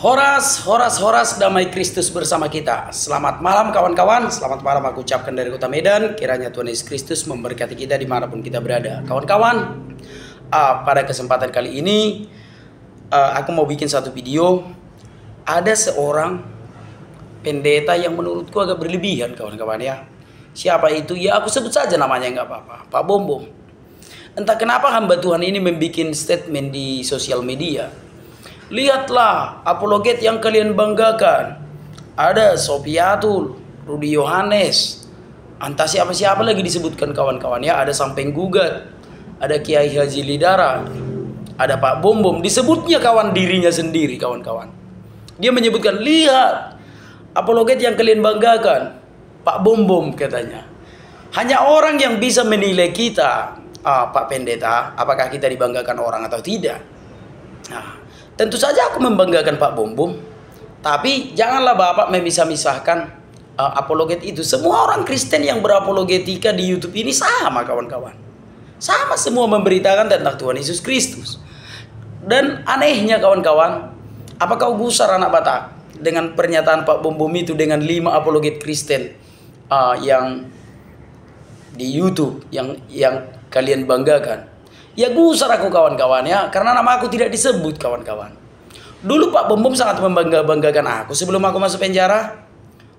Horas, horas, horas, damai Kristus bersama kita. Selamat malam kawan-kawan, selamat malam aku ucapkan dari kota Medan. Kiranya Tuhan Yesus Kristus memberkati kita dimanapun kita berada. Kawan-kawan, pada kesempatan kali ini aku mau bikin satu video. Ada seorang pendeta yang menurutku agak berlebihan kawan-kawan ya. Siapa itu? Ya aku sebut saja namanya, nggak apa-apa, Pak Bom Bom. Entah kenapa hamba Tuhan ini membuat statement di sosial media. Lihatlah apologet yang kalian banggakan. Ada Sofiatul, Rudi Yohanes, entah siapa-siapa lagi disebutkan kawan-kawan ya. Ada Sampeng Gugat, ada Kiai Haji Lidara, ada Pak Bom Bom. Disebutnya kawan dirinya sendiri kawan-kawan. Dia menyebutkan, lihat apologet yang kalian banggakan, Pak Bom Bom katanya. Hanya orang yang bisa menilai kita, Pak Pendeta, apakah kita dibanggakan orang atau tidak. Nah, tentu saja aku membanggakan Pak Bom Bom, tapi janganlah Bapak memisah-misahkan apologet itu. Semua orang Kristen yang berapologetika di YouTube ini sama kawan-kawan. Sama semua memberitakan tentang Tuhan Yesus Kristus. Dan anehnya kawan-kawan, apa kau gusar anak Batak dengan pernyataan Pak Bom Bom itu dengan 5 apologet Kristen yang di YouTube yang kalian banggakan? Ya gusar aku kawan-kawan ya, karena nama aku tidak disebut kawan-kawan. Dulu Pak Bom Bom sangat membanggakan aku sebelum aku masuk penjara.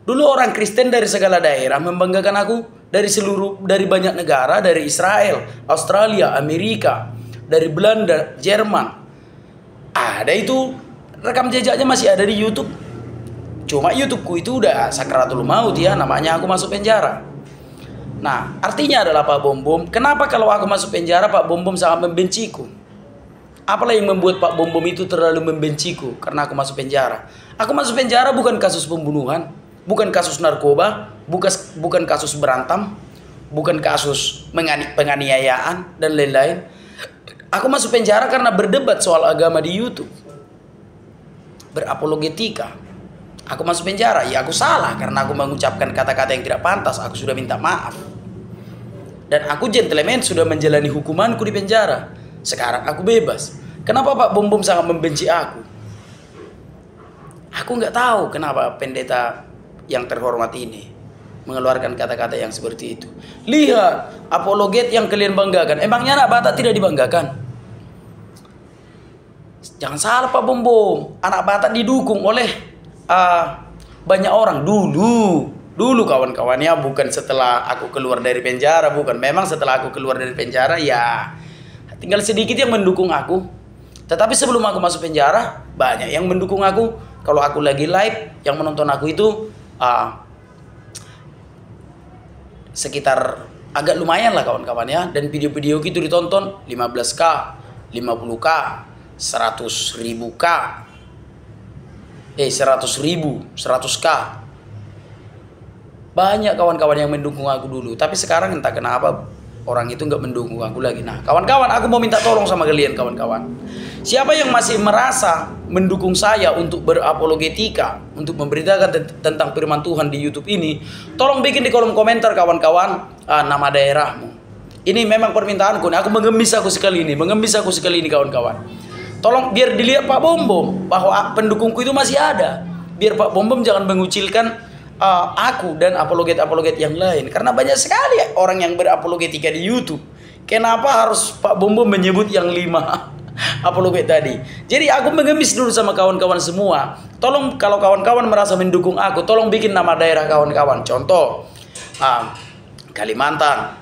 Dulu orang Kristen dari segala daerah membanggakan aku, dari banyak negara, dari Israel, Australia, Amerika, dari Belanda, Jerman. Ada itu, rekam jejaknya masih ada di YouTube. Cuma YouTubeku itu udah sakratul maut ya, namanya aku masuk penjara. Nah, artinya adalah Pak Bom Bom, kenapa kalau aku masuk penjara Pak Bom Bom sangat membenciku? Apalah yang membuat Pak Bom Bom itu terlalu membenciku karena aku masuk penjara? Aku masuk penjara bukan kasus pembunuhan, bukan kasus narkoba, bukan kasus berantam, bukan kasus penganiayaan dan lain-lain. Aku masuk penjara karena berdebat soal agama di YouTube, berapologetika. Aku masuk penjara, ya aku salah karena aku mengucapkan kata-kata yang tidak pantas. Aku sudah minta maaf. Dan aku gentleman sudah menjalani hukumanku di penjara. Sekarang aku bebas. Kenapa Pak Bom Bom sangat membenci aku? Aku nggak tahu kenapa pendeta yang terhormat ini mengeluarkan kata-kata yang seperti itu. Lihat apologet yang kalian banggakan. Emangnya anak Batak tidak dibanggakan? Jangan salah Pak Bom Bom. Anak Batak didukung oleh banyak orang dulu kawan-kawan ya, bukan setelah aku keluar dari penjara, bukan. Memang setelah aku keluar dari penjara ya tinggal sedikit yang mendukung aku, tetapi sebelum aku masuk penjara banyak yang mendukung aku. Kalau aku lagi live, yang menonton aku itu sekitar agak lumayan lah kawan-kawan ya, dan video-video gitu ditonton 15k, 50k, 100.000k, 100.000, 100k. Banyak kawan-kawan yang mendukung aku dulu, tapi sekarang entah kenapa orang itu nggak mendukung aku lagi. Nah kawan-kawan, aku mau minta tolong sama kalian kawan-kawan. Siapa yang masih merasa mendukung saya untuk berapologetika, untuk memberitakan tentang firman Tuhan di YouTube ini, tolong bikin di kolom komentar kawan-kawan nama daerahmu. Ini memang permintaanku, aku mengemis aku sekali ini kawan-kawan. Tolong biar dilihat Pak Bom Bom bahwa pendukungku itu masih ada. Biar Pak Bom Bom jangan mengucilkan aku dan apologet-apologet yang lain. Karena banyak sekali orang yang berapologetika di YouTube. Kenapa harus Pak Bom Bom menyebut yang 5 apologet tadi? Jadi aku mengemis dulu sama kawan-kawan semua. Tolong kalau kawan-kawan merasa mendukung aku, tolong bikin nama daerah kawan-kawan. Contoh Kalimantan,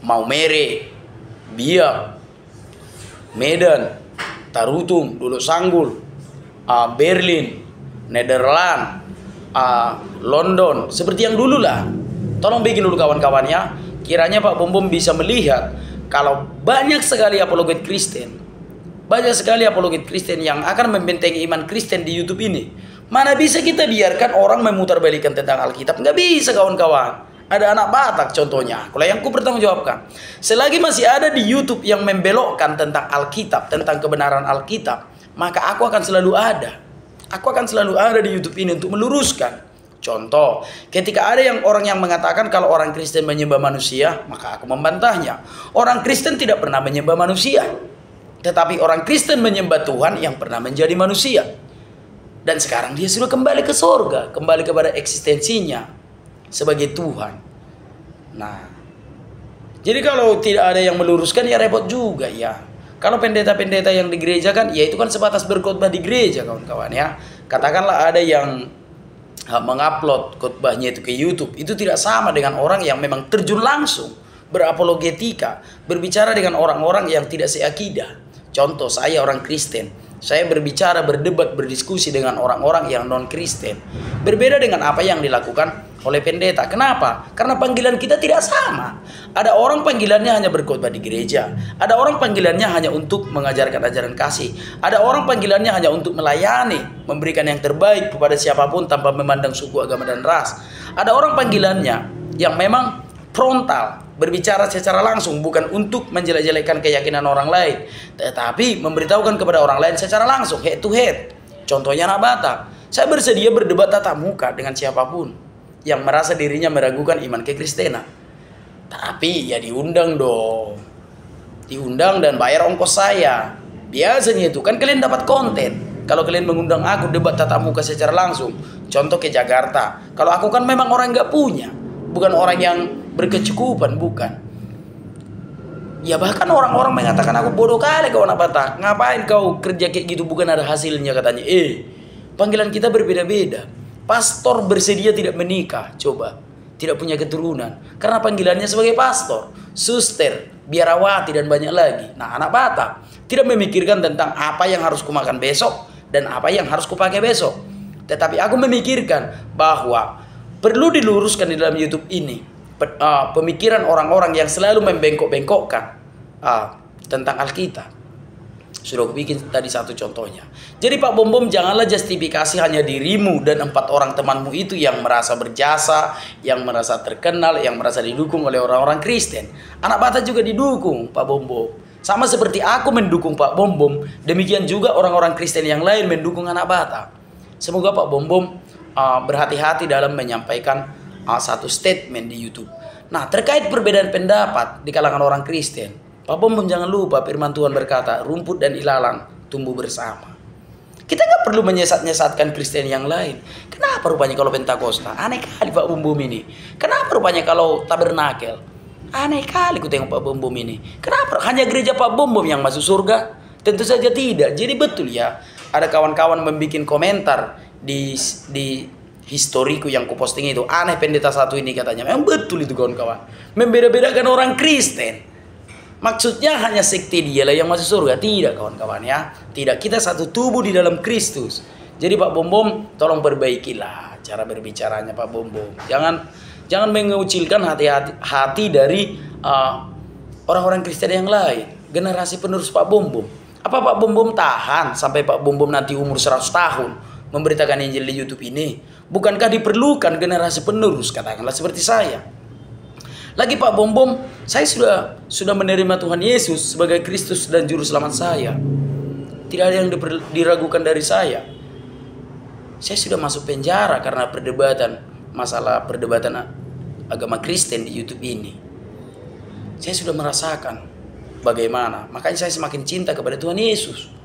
Maumere, Biak, Medan, Tarutung, Dulu Sanggul, Berlin, Nederland, London, seperti yang dulu lah. Tolong bikin dulu kawan-kawannya. Kiranya Pak Bom Bom bisa melihat kalau banyak sekali apologet Kristen, yang akan membentengi iman Kristen di YouTube ini. Mana bisa kita biarkan orang memutarbalikkan tentang Alkitab? Nggak bisa kawan-kawan. Ada anak Batak contohnya, kalau yang ku bertanggung jawabkan. Selagi masih ada di YouTube yang membelokkan tentang Alkitab, tentang kebenaran Alkitab, maka aku akan selalu ada. Aku akan selalu ada di YouTube ini untuk meluruskan. Contoh, ketika ada orang yang mengatakan kalau orang Kristen menyembah manusia, maka aku membantahnya. Orang Kristen tidak pernah menyembah manusia. Tetapi orang Kristen menyembah Tuhan yang pernah menjadi manusia. Dan sekarang dia sudah kembali ke surga, kembali kepada eksistensinya sebagai Tuhan. Nah, jadi kalau tidak ada yang meluruskan ya repot juga ya. Kalau pendeta-pendeta yang di gereja kan, ya itu kan sebatas berkhotbah di gereja kawan-kawan ya. Katakanlah ada yang mengupload khotbahnya itu ke YouTube, itu tidak sama dengan orang yang memang terjun langsung berapologetika, berbicara dengan orang-orang yang tidak seakidah. Contoh, saya orang Kristen. Saya berbicara, berdebat, berdiskusi dengan orang-orang yang non-Kristen. Berbeda dengan apa yang dilakukan oleh pendeta. Kenapa? Karena panggilan kita tidak sama. Ada orang panggilannya hanya berkhotbah di gereja. Ada orang panggilannya hanya untuk mengajarkan ajaran kasih. Ada orang panggilannya hanya untuk melayani, memberikan yang terbaik kepada siapapun tanpa memandang suku, agama, dan ras. Ada orang panggilannya yang memang frontal, berbicara secara langsung, bukan untuk menjelek-jelekan keyakinan orang lain, tetapi memberitahukan kepada orang lain secara langsung, head to head. Contohnya anak Batak. Saya bersedia berdebat tatap muka dengan siapapun yang merasa dirinya meragukan iman kekristenan. Tapi ya diundang dong. Diundang dan bayar ongkos saya. Biasanya itu kan kalian dapat konten. Kalau kalian mengundang aku debat tatap muka secara langsung, contoh ke Jakarta. Kalau aku kan memang orang nggak punya, bukan orang yang berkecukupan, bukan. Ya bahkan orang-orang mengatakan aku bodoh kali kau anak Batak. Ngapain kau kerja kayak gitu, bukan ada hasilnya katanya. Panggilan kita berbeda-beda. Pastor bersedia tidak menikah, coba. Tidak punya keturunan. Karena panggilannya sebagai pastor, suster, biarawati, dan banyak lagi. Nah, anak Batak tidak memikirkan tentang apa yang harus kumakan besok dan apa yang harus kupakai besok. Tetapi aku memikirkan bahwa perlu diluruskan di dalam YouTube ini pemikiran orang-orang yang selalu membengkok-bengkokkan tentang Alkitab. Sudah aku bikin tadi satu contohnya. Jadi Pak Bom janganlah justifikasi hanya dirimu dan 4 orang temanmu itu yang merasa berjasa, yang merasa terkenal, yang merasa didukung oleh orang-orang Kristen. Anak Batak juga didukung Pak Bom. Sama seperti aku mendukung Pak Bom, demikian juga orang-orang Kristen yang lain mendukung anak Batak. Semoga Pak Bom berhati-hati dalam menyampaikan satu statement di YouTube. Nah, terkait perbedaan pendapat di kalangan orang Kristen, Pak Bom jangan lupa firman Tuhan berkata, rumput dan ilalang tumbuh bersama. Kita nggak perlu menyesat-nyesatkan Kristen yang lain. Kenapa rupanya kalau Pentakosta? Aneh kali Pak Bom ini. Kenapa rupanya kalau Tabernakel? Aneh kali ku tengok Pak Bom ini. Kenapa hanya gereja Pak Bom yang masuk surga? Tentu saja tidak. Jadi betul ya, ada kawan-kawan membuat komentar di historiku yang kuposting itu, aneh pendeta satu ini katanya. Memang betul itu kawan-kawan. Membeda-bedakan orang Kristen. Maksudnya hanya sekte dialah yang masuk surga. Tidak kawan-kawan ya. Tidak, kita satu tubuh di dalam Kristus. Jadi Pak Bom tolong perbaikilah cara berbicaranya Pak Bom. Jangan mengucilkan hati dari orang-orang Kristen yang lain. Generasi penerus Pak Bom. Apa Pak Bom tahan sampai Pak Bom nanti umur 100 tahun memberitakan Injil di YouTube ini? Bukankah diperlukan generasi penerus, katakanlah seperti saya? Lagi Pak Bom, saya sudah menerima Tuhan Yesus sebagai Kristus dan Juru Selamat saya. Tidak ada yang diragukan dari saya. Saya sudah masuk penjara karena masalah perdebatan agama Kristen di YouTube ini. Saya sudah merasakan bagaimana, makanya saya semakin cinta kepada Tuhan Yesus.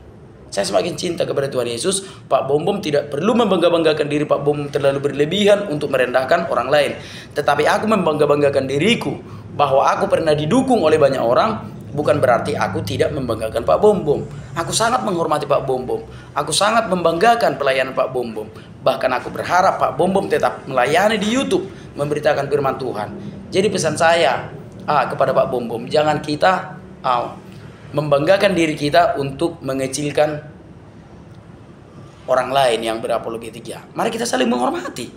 Saya semakin cinta kepada Tuhan Yesus. Pak Bom tidak perlu membangga-banggakan diri Pak Bom terlalu berlebihan untuk merendahkan orang lain. Tetapi aku membangga-banggakan diriku bahwa aku pernah didukung oleh banyak orang. Bukan berarti aku tidak membanggakan Pak Bom. Aku sangat menghormati Pak Bom. Aku sangat membanggakan pelayanan Pak Bom. Bahkan aku berharap Pak Bom tetap melayani di YouTube, memberitakan firman Tuhan. Jadi pesan saya kepada Pak Bom, jangan kita membanggakan diri kita untuk mengecilkan orang lain yang berapologetika. Mari kita saling menghormati.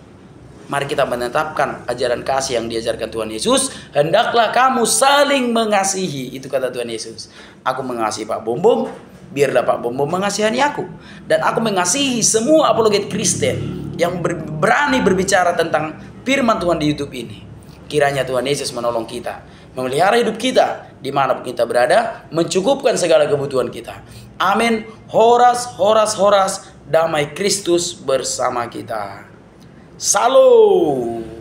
Mari kita menetapkan ajaran kasih yang diajarkan Tuhan Yesus. Hendaklah kamu saling mengasihi. Itu kata Tuhan Yesus. Aku mengasihi Pak Bom, biarlah Pak Bom mengasihani aku. Dan aku mengasihi semua apologet Kristen yang berani berbicara tentang firman Tuhan di YouTube ini. Kiranya Tuhan Yesus menolong kita, memelihara hidup kita dimanapun kita berada, mencukupkan segala kebutuhan kita. Amin. Horas, horas, horas, damai Kristus bersama kita. Salam.